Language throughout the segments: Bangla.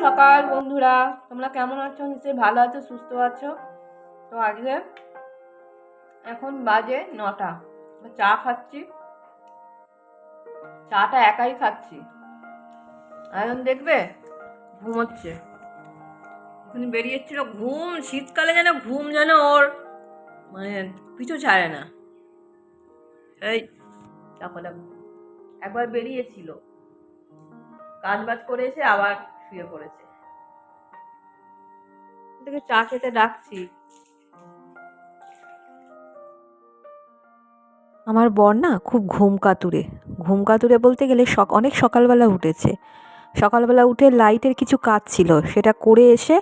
সকাল বন্ধুরা, তোমরা কেমন আছো? নিশ্চয়ই ভালো আছো, সুস্থ আছো। তো আজকে এখন বাজে 9টা, চা খাচ্ছি। চাটা একাই খাচ্ছি। এখন দেখবে ঘুমোচ্ছে, এখন বেরিয়েছিল ঘুম। শীতকালে যেন ঘুম যেন ওর মানে পিছু ছাড়ে না। এই দেখো দেখো, একবার বেরিয়েছিল, কাজ বাজ করে এসে আবার শুয়ে পড়েছে। চা খেতে ডাকছি। আমার বর না খুব ঘুম কাতুরে বলতে গেলে অনেক সকালবেলা উঠেছে। সকালবেলা উঠে লাইটের কিছু কাজ ছিল, সেটা করে এসে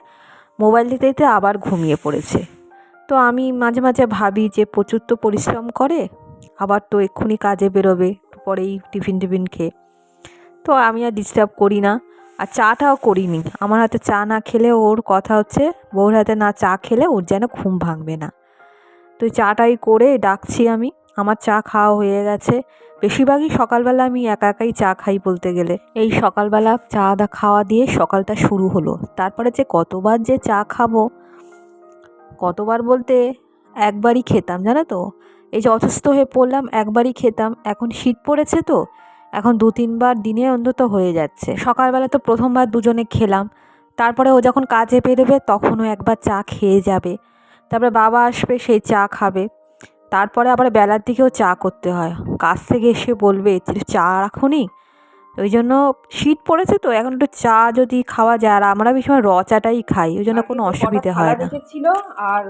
মোবাইল দিতে দিতে আবার ঘুমিয়ে পড়েছে। তো আমি মাঝে মাঝে ভাবি যে প্রচুর তো পরিশ্রম করে, আবার তো এক্ষুনি কাজে বেরোবে, পরেই টিফিন খেয়ে। তো আমি আর ডিস্টার্ব করি না, আর চাটাও করিনি। আমার হাতে চা না খেলে ওর কথা হচ্ছে, বউর হাতে না চা খেলে ওর যেন ঘুম ভাঙবে না। তো চাটাই করে ডাকছি আমি। আমার চা খাওয়া হয়ে গেছে। বেশিরভাগই সকালবেলা আমি একা একাই চা খাই বলতে গেলে। এই সকালবেলা চা খাওয়া দিয়ে সকালটা শুরু হলো। তারপরে যে কতবার যে চা খাবো, কতবার বলতে একবারই খেতাম, জানো তো। এই যে অসুস্থ হয়ে পড়লাম, একবারই খেতাম। এখন শীত পড়েছে তো এখন 2-3বার দিনে অন্তত হয়ে যাচ্ছে। সকালবেলা তো প্রথমবার দুজনে খেলাম, তারপরে ও যখন কাজে বেরোবে তখনও একবার চা খেয়ে যাবে। তারপরে বাবা আসবে, সেই চা খাবে। তারপরে আবার বেলার দিকেও চা করতে হয়। কাজ থেকে এসে বলবে চা রাখুনি। ওই জন্য শীত পড়েছে তো এখন একটু চা যদি খাওয়া যায়, আর আমরা বেশি সময় চাটাই খাই, ওই জন্য কোনো অসুবিধে হয় না। রেখেছিল আর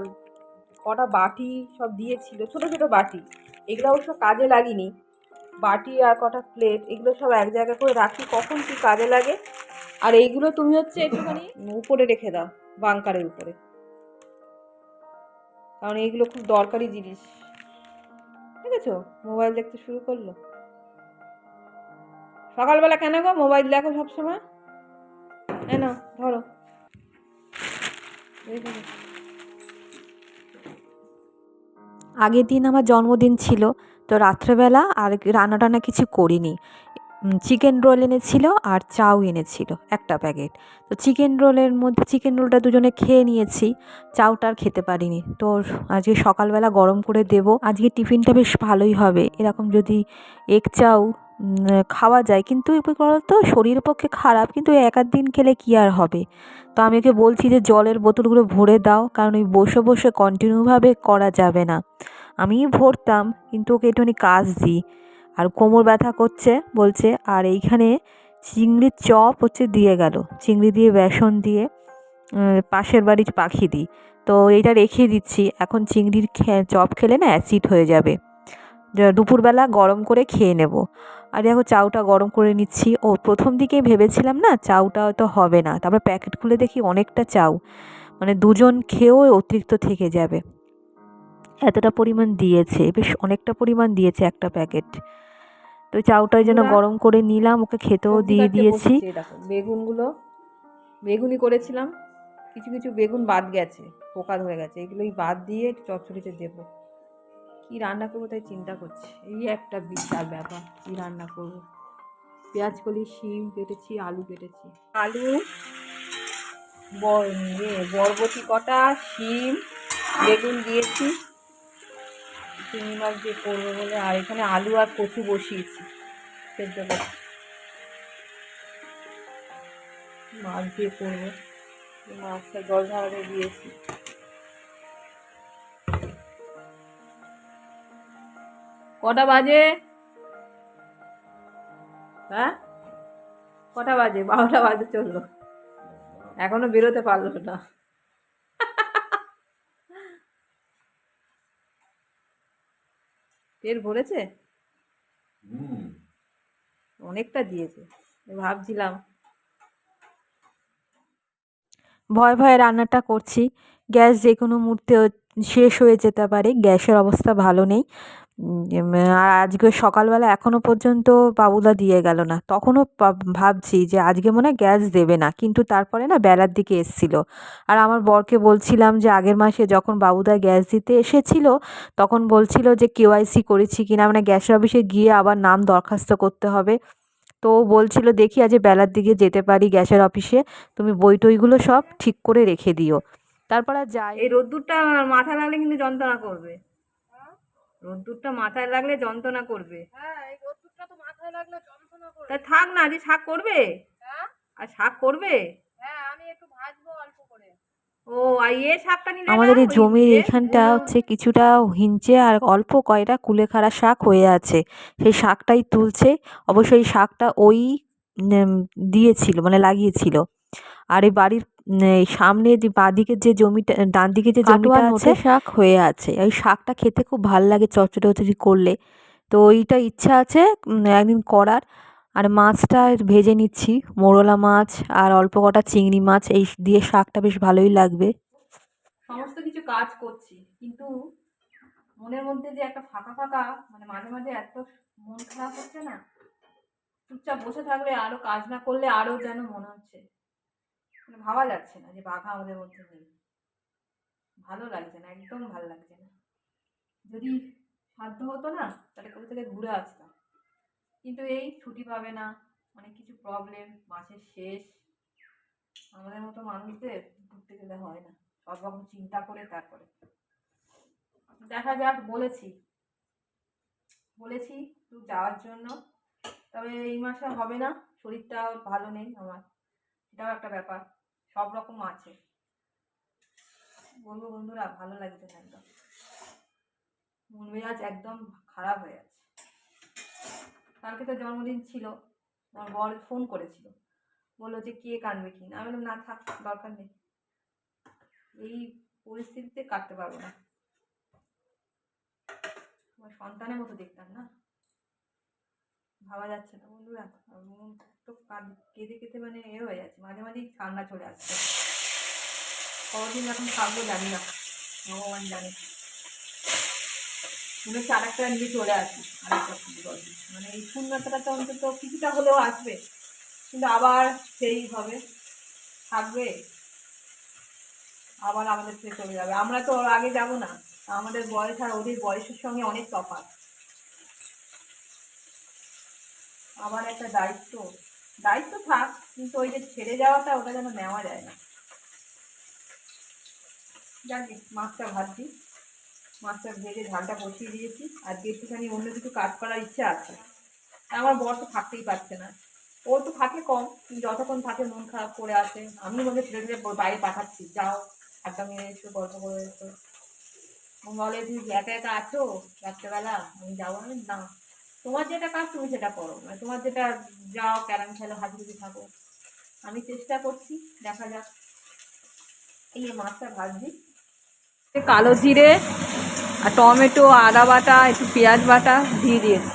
কটা বাটি সব দিয়েছিল, ছোট ছোট বাটি। এগুলো অবশ্য কাজে লাগিনি। বাটি আর কটা প্লেট, এগুলো সব এক জায়গায় করে রাখি, কখন কি কাজে লাগে। আর এইগুলো তুমি হচ্ছে একটুখানি উপরে রেখে দাও, বাংকারের উপরে, কারণ এইগুলো খুব দরকারি জিনিস। ঠিক আছে, মোবাইল দেখতে শুরু করলো। সকালবেলা কেন গো মোবাইল দেখো সবসময়? না ধরো, আগের দিন আমার জন্মদিন ছিল, তো রাত্রেবেলা আর রান্না টান্না কিছু করিনি। চিকেন রোল এনেছিল আর চাউ এনেছিল একটা প্যাকেট। তো চিকেন রোলটা দুজনে খেয়ে নিয়েছি, চাউটা আর খেতে পারিনি। তো আজকে সকালবেলা গরম করে দেব। আজকে টিফিনটা বেশ ভালোই হবে, এরকম যদি এগ চাউ খাওয়া যায়। কিন্তু বলতো শরীরের পক্ষে খারাপ, কিন্তু এক আধ দিন খেলে কি আর হবে। তো আমি ওকে বলছি যে জলের বোতলগুলো ভরে দাও, কারণ ওই বসে বসে কন্টিনিউভাবে করা যাবে না। আমি ভরতাম, কিন্তু ওকে একটুখানি কাজ দিই। আর কোমর ব্যথা করছে বলছে। আর এইখানে চিংড়ির চপ হচ্ছে দিয়ে গেল, চিংড়ি দিয়ে বেসন দিয়ে পাশের বাড়ির পাখি দিই। তো এইটা রেখে দিচ্ছি, এখন চিংড়ির চপ খেলে না অ্যাসিড হয়ে যাবে। দুপুরবেলা গরম করে খেয়ে নেব। আর দেখো চাউটা গরম করে নিচ্ছি। ও প্রথম দিকেই ভেবেছিলাম না চাউটা হয়তো হবে না, তারপরে প্যাকেট খুলে দেখি অনেকটা চাউ, মানে দুজন খেয়েও অতিরিক্ত থেকে যাবে, এতটা পরিমাণ দিয়েছে। বেশ অনেকটা পরিমাণ দিয়েছে একটা প্যাকেট। তো চাউটাই যেন গরম করে নিলাম, ওকে খেতেও দিয়ে দিয়েছি। বেগুনি করেছিলাম, কিছু কিছু বেগুন বাদ গেছে, পোকা ধরে গেছে। এগুলোই বাদ দিয়ে চচ্চড়িতে দেবো। কি রান্না করবো তাই চিন্তা করছি। এই একটা বিশাল ব্যাপার, কি রান্না করবো। পেঁয়াজ কলি, শিম কেটেছি, আলু কেটেছি। আলু, বরবটি কটা, শিম, বেগুন দিয়েছি চিংড়ি মাছ দিয়ে করবো বলে। আর এখানে আলু আর কচু বসিয়েছি সেদ্ধ করে, মাছ দিয়ে করবো। মাছটা জল ঝরাতে দিয়েছি। কটা বাজে? হ্যাঁ, কটা বাজে? 12টা বাজে চললো, এখনো বেরোতে পারলো না। পেট ভরেছে, অনেকটা দিয়েছে। ভাবছিলাম ভয়ে ভয়ে রান্নাটা করছি, গ্যাস যে কোনো মুহূর্তে শেষ হয়ে যেতে পারে, গ্যাসের অবস্থা ভালো নেই। আর আজকে সকালবেলা এখনও পর্যন্ত বাবুদা দিয়ে গেল না। তখনও ভাবছি যে আজকে মনে হয় গ্যাস দেবে না, কিন্তু তারপরে না বেলার দিকে এসছিল। আর আমার বরকে বলছিলাম যে আগের মাসে যখন বাবুদা গ্যাস দিতে এসেছিল তখন বলছিল যে কেওয়াইসি করেছি কিনা, মানে গ্যাসের অফিসে গিয়ে আবার নাম দরখাস্ত করতে হবে। তো ও বলছিল দেখি আজ বেলার দিকে যেতে পারি গ্যাসের অফিসে, তুমি বই টইগুলো সব ঠিক করে রেখে দিও। তারপর আর যাই। এই রোদ্দুরটা মাথায় লাগলে কিন্তু যন্ত্রণা করবে, রোদ্দুরটা মাথায় লাগলে যন্ত্রণা করবে। তা থাক না, আজকে শাক করবে? আর শাক করবে? ও, আর শাকটা নিলে না, আমাদের এই ওই জমির এইখানটা মূলো। হচ্ছে কিছুটা হিঞ্চে আর অল্প কয়টা কুলেখাড়া শাক হয়ে আছে, সেই শাকটাই তুলছে। অবশ্যই শাকটা ওই দিয়েছিল, মানে লাগিয়েছিল। আর এই বাড়ির এই সামনে যে বাঁদিকে যে জমিটা, ডান দিকে যে জমিটা আছে, শাক হয়ে আছে। ওই শাকটা খেতে খুব ভাল লাগে চচ্চড়ি করলে। তো ওইটা ইচ্ছা আছে একদিন করার। আর মাছটা ভেজে নিচ্ছি, মোরলা মাছ আর অল্প কটা চিংড়ি মাছ, এই দিয়ে শাকটা বেশ ভালোই লাগবে। সমস্ত কিছু কাজ করছি, কিন্তু মনের মধ্যে যে একটা ফাঁকা ফাঁকা, মানে মাঝে মাঝে এত মন খারাপ হচ্ছে না, চুপচাপ বসে থাকলে আরো কাজ না করলে আরো যেন মনে হচ্ছে, মানে ভাবা যাচ্ছে না যে বাঘা আমাদের মধ্যে নেই। ভালো লাগছে না, একদম ভালো লাগছে না। যদি সাধ্য হতো না তাহলে কোথা থেকে ঘুরে আসতাম, কিন্তু এই ছুটি পাবে না, অনেক কিছু প্রবলেম, মাসের শেষ, আমাদের মতো মানুষদের ঘুরতে গেলে হয় না, সব রকম চিন্তা করে তারপরে দেখা যাক। বলেছি তুই যাওয়ার জন্য, তবে এই মাসে হবে না, শরীরটা ভালো নেই আমার, এটাও একটা ব্যাপার, সব রকম আছে। বলবো বন্ধুরা, ভালো লাগছে না, একদম মন মেজাজ একদম খারাপ হয়ে আছে। কালকে তো জন্মদিন ছিল, আমার বর ফোন করেছিল, বললো যে কেক আনবে কিনা, আমি বললাম না থাক, দরকার নেই, এই পরিস্থিতিতে কাটতে পারবো না। আমার সন্তানের মতো দেখতাম না, ভাবা যাচ্ছে না বন্ধুরা, মন তো কেঁদে কেঁদে মানে হয়ে যাচ্ছে, মাঝে মাঝেই ঠান্ডা চলে আসছে। কতদিন এখন থাকবো জানি না, ভগবান জানে। মনে হচ্ছে আরেকটা নিয়ে চলে আসি, আরেকটা মানে এই শূন্যতাটা তো অন্তত কিছুটা হলেও আসবে, কিন্তু আবার সেই হবে, থাকবে, আবার আমাদের থেকে চলে যাবে। আমরা তো ওর আগে যাব না, আমাদের বয়স আর ওদের বয়সের সঙ্গে অনেক তফাৎ। আবার একটা দায়িত্ব, দায়িত্ব থাক, কিন্তু ওই যে ছেড়ে যাওয়াটা, ওটা যেন নেওয়া যায় না। যাকে মাছটা ভাজছি, মাছটা ভেজে ঝালটা বসিয়ে দিয়েছি, আর একটুখানি অন্য কিছু কাজ করার ইচ্ছা আছে। আমার বর তো থাকতেই পারছে না, ও তো থাকে কম, যতক্ষণ থাকে মন খারাপ করে আসে, আমি মধ্যে ছেড়ে ছেড়ে বাইরে পাঠাচ্ছি, যাও একটা মেয়ে এসো, গল্প করে এসো। বলে তুমি একা একা আছো রাত্রেবেলা, আমি যাবো না, তোমার যেটা কাজ তুমি সেটা করো, মানে তোমার যেটা, যাও ক্যারাম খেলো, হাজি হাজি থাকো, আমি চেষ্টা করছি, দেখা যাক। এই মাছটা ভাজছি, কালো জিরে আর টমেটো, আদা বাটা, একটু পেঁয়াজ বাটা দিয়ে দিয়েছি,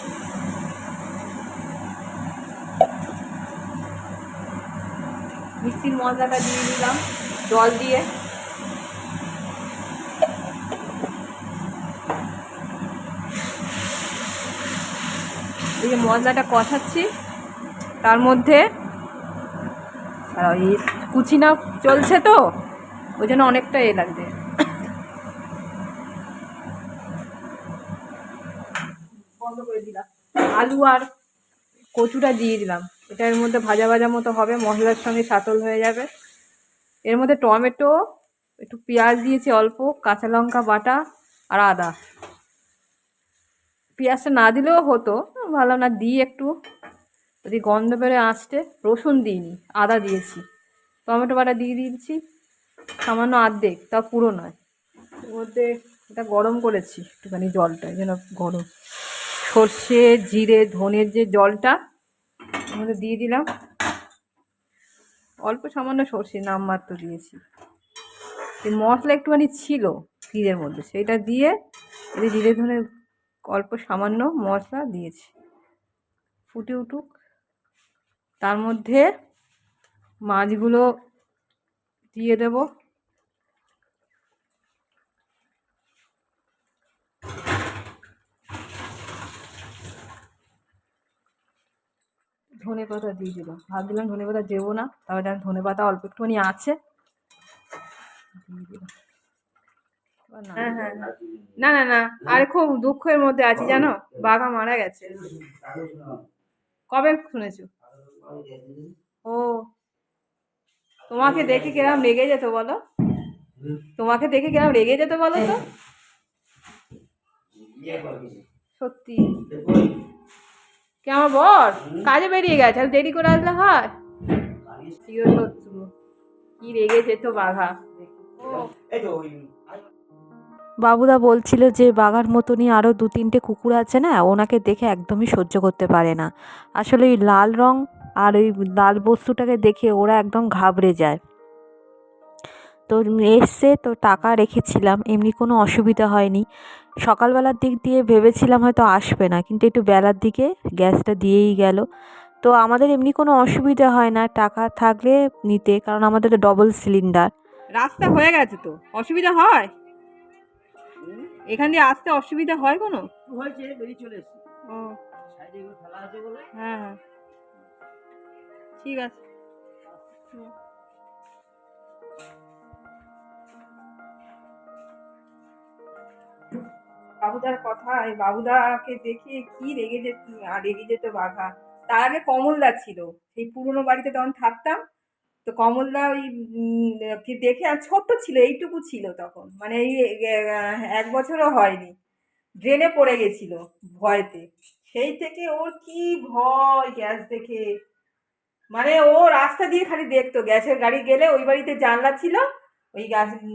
মিক্সির মশলাটা দিয়ে দিলাম জল দিয়ে। এই যে মশলাটা কষাচ্ছি, তার মধ্যে এই কুচিনা চলছে তো, ওই জন্য অনেকটা লাগছে। বন্ধ করে দিলাম, আলু আর কচুটা দিয়ে দিলাম, এটা এর মধ্যে ভাজা ভাজা মতো হবে, মশলার সঙ্গে সাতল হয়ে যাবে। এর মধ্যে টমেটো, একটু পেঁয়াজ দিয়েছি অল্প, কাঁচা লঙ্কা বাটা আর আদা। পেঁয়াজটা না দিলেও হতো, ভালো না দিই একটু, যদি গন্ধ বেরোয় আঁচটে। রসুন দিইনি, আদা দিয়েছি, টমেটো বাটা দিয়ে দিয়েছি সামান্য অর্ধেক, তা পুরো নয়। এর মধ্যে এটা গরম করেছি একটুখানি, জলটা যেন গরম, সর্ষে জিরে ধনের যে জলটা এর মধ্যে দিয়ে দিলাম, অল্প সামান্য সর্ষে নামমাত্র দিয়েছি। এই মশলা একটুখানি ছিল ফ্রিজের মধ্যে, সেইটা দিয়ে এই জিরে ধনে অল্প সামান্য মশলা দিয়েছি, ফুটে উঠুক, তার মধ্যে মাছগুলো দিয়ে দেব। ধনে পাতা দিয়ে দিলাম, ভাবছিলাম ধনে পাতা দেবো না, তারপরে ধনে পাতা অল্প একটুখানি আছে, দিয়ে দিলাম। হ্যাঁ হ্যাঁ, না না না, আরে খুব দুঃখের মধ্যে আছি জানো, বাঘা মারা গেছে। কবে শুনেছো? ও, তোমাকে দেখে কিরম রেগে যেত বলো? তোমাকে দেখে কিরম রেগে যেত বলো তো? সত্যি কি আমার বর কাজে বেরিয়ে গেছে, আর দেরি করে আসলে হয়? চিরশত্রু, কি রেগে যেত বাঘা। বাবুদা বলছিল যে বাঘার মতনই আরও 2-3টে কুকুর আছে না, ওনাকে দেখে একদমই সহ্য করতে পারে না। আসলে ওই লাল রং আর ওই লাল বস্তুটাকে দেখে ওরা একদম ঘাবড়ে যায়। তো এসছে, তো টাকা রেখেছিলাম, এমনি কোনো অসুবিধা হয়নি। সকালবেলার দিক দিয়ে ভেবেছিলাম হয়তো আসবে না, কিন্তু একটু বেলার দিকে গ্যাসটা দিয়েই গেল। তো আমাদের এমনি কোনো অসুবিধা হয় না টাকা থাকলে নিতে, কারণ আমাদের ডবল সিলিন্ডার। রাস্তা হয়ে গেছে তো অসুবিধা হয়? এখান দিয়ে আসতে অসুবিধা হয় কোনো? হয়েছে, বেরিয়ে চলে এসেছি। ও সাইডে এগুলো ফেলা আছে বলে। হ্যাঁ হ্যাঁ, ঠিক আছে। বাবুদার কথা, এই বাবুদাকে দেখে কি রেগে যেত বাঘা। তার আগে কমলদা ছিল, সেই পুরনো বাড়িতে তখন থাকতাম। তো কমলদা ওই কি দেখে, আর ছোট্ট ছিল, এইটুকু ছিল তখন, মানে এই 1 বছরও হয়নি। ড্রেনে পড়ে গেছিল ভয়তে। সেই থেকে ওর কি ভয় গ্যাস দেখে, মানে ও রাস্তা দিয়ে খালি দেখতো গ্যাসের গাড়ি গেলে, ওই বাড়িতে জানলা ছিল, ওই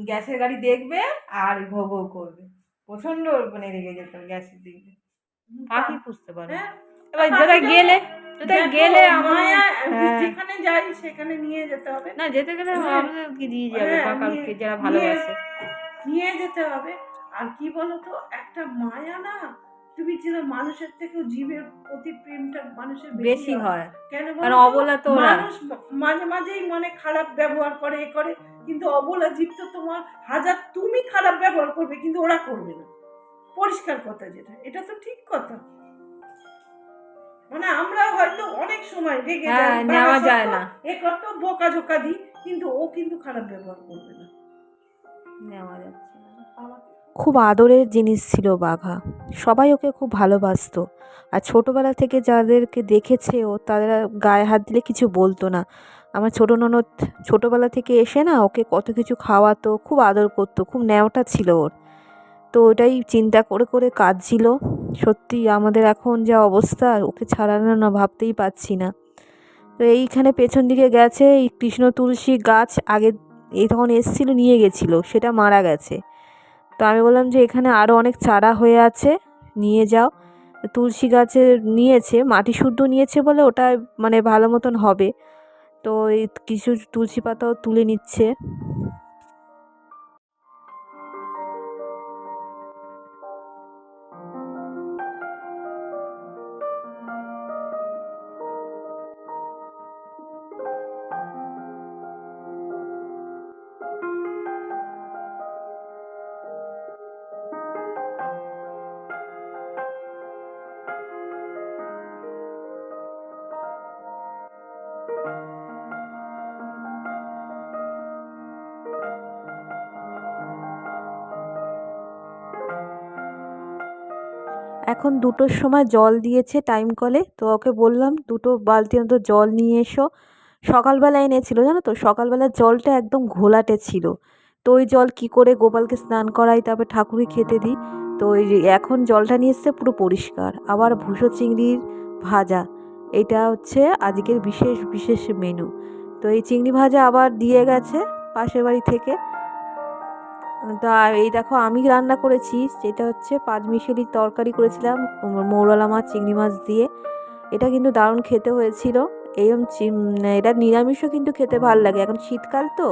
গ্যাসের গাড়ি দেখবে আর ঘো ঘো করবে। প্রচন্ড মানে রেগে যেত গ্যাসের দিকে। পাখি পুষতে পারো, এবার যেটা গেলে মায়া, হ্যাঁ, যেখানে যাই সেখানে নিয়ে যেতে হবে। না যেতে গেলে আমাদেরকে দিয়ে যাবে, হ্যাঁ, কাকাকে যারা নিয়ে- ভালোবাসে। নিয়ে যেতে হবে। আর কি বলতো, একটা মায়া না, তুমি যেন মানুষের থেকেও জীবের প্রতি প্রেমটা মানুষের বেশি হয়, কেন কারণ বলো তো? অবলা তো ওরা। মানুষ মাঝে মাঝেই মনে খারাপ ব্যবহার করে, এ করে, কিন্তু অবলা জীব তো তোমার হাজার তুমি খারাপ ব্যবহার করবে কিন্তু ওরা করবে না। পরিষ্কার কথা যেটা, এটা তো ঠিক কথা। মানে আমরা হয়তো অনেক সময় রেগে হ্যাঁ, যাই, নেওয়া যায় না, এ কত বোকা ঝোকা দিই, কিন্তু ও কিন্তু খারাপ ব্যবহার করবে না। নেওয়া যাচ্ছে না। খুব আদরের জিনিস ছিল বাঘা, সবাই ওকে খুব ভালোবাসতো। আর ছোটোবেলা থেকে যাদেরকে দেখেছে ও, তারা গায়ে হাত দিলে কিছু বলতো না। আমার ছোটো ননদ ছোটোবেলা থেকে এসে না ওকে কত কিছু খাওয়াতো, খুব আদর করতো, খুব ন্যাওটা ছিল ওর। তো ওটাই চিন্তা করে করে কাঁদছিল। সত্যি আমাদের এখন যা অবস্থা, ওকে ছাড়ানো না ভাবতেই পারছি না। তো এইখানে পেছন দিকে গেছে, এই কৃষ্ণ তুলসী গাছ আগে এই তখন এসছিল নিয়ে গেছিলো, সেটা মারা গেছে। তো আমি বললাম যে এখানে আরও অনেক চারা হয়ে আছে, নিয়ে যাও। তুলসী গাছে নিয়েছে, মাটি শুদ্ধ নিয়েছে বলে ওটা মানে ভালো মতন হবে। তো এই কিছু তুলসী পাতাও তুলে নিচ্ছে। এখন 2টোর সময় জল দিয়েছে টাইম কলে, তো ওকে বললাম 2টো বালতি মতো জল নিয়ে এসো। সকালবেলা এনেছিল জানো তো, সকালবেলার জলটা একদম ঘোলাটে ছিল। তো ওই জল কি করে গোপালকে স্নান করাই, তারপর ঠাকুরকে খেতে দিই। তো ওই এখন জলটা নিয়ে এসছে পুরো পরিষ্কার। আবার ভুসো চিংড়ির ভাজা, এটা হচ্ছে আজকের বিশেষ বিশেষ মেনু। তো এই চিংড়ি ভাজা আবার দিয়ে গেছে পাশের বাড়ি থেকে। তা এই দেখো আমি রান্না করেছি, যেটা হচ্ছে পাঁচমিশালির তরকারি করেছিলাম মৌরলা মাছ চিংড়ি মাছ দিয়ে। এটা কিন্তু দারুণ খেতে হয়েছিল। এরম এটা নিরামিষও কিন্তু খেতে ভালো লাগে, এখন শীতকাল তো।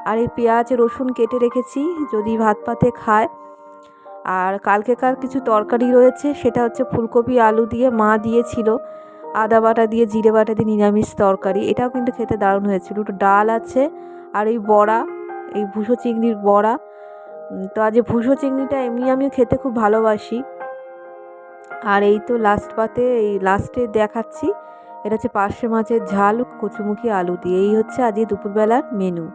আর এই পেঁয়াজ রসুন কেটে রেখেছি যদি ভাত পাতে খায়। আর কালকেকার কিছু তরকারি রয়েছে, সেটা হচ্ছে ফুলকপি আলু দিয়ে মা দিয়েছিল, আদা বাটা দিয়ে জিরে বাটা দিয়ে নিরামিষ তরকারি, এটাও কিন্তু খেতে দারুণ হয়েছিল। একটু ডাল আছে, আর এই বড়া, এই ভুসো চিংড়ির বড়া। তো আজ ভুসো চিংড়িটা এমনি আমিও খেতে খুব ভালোবাসি। আর এই তো লাস্ট পাতে এই লাস্টে দেখাচ্ছি, এটা হচ্ছে পার্শে মাছের ঝাল কচুমুখী আলু দিয়ে। এই হচ্ছে আজকে দুপুরবেলার মেনু।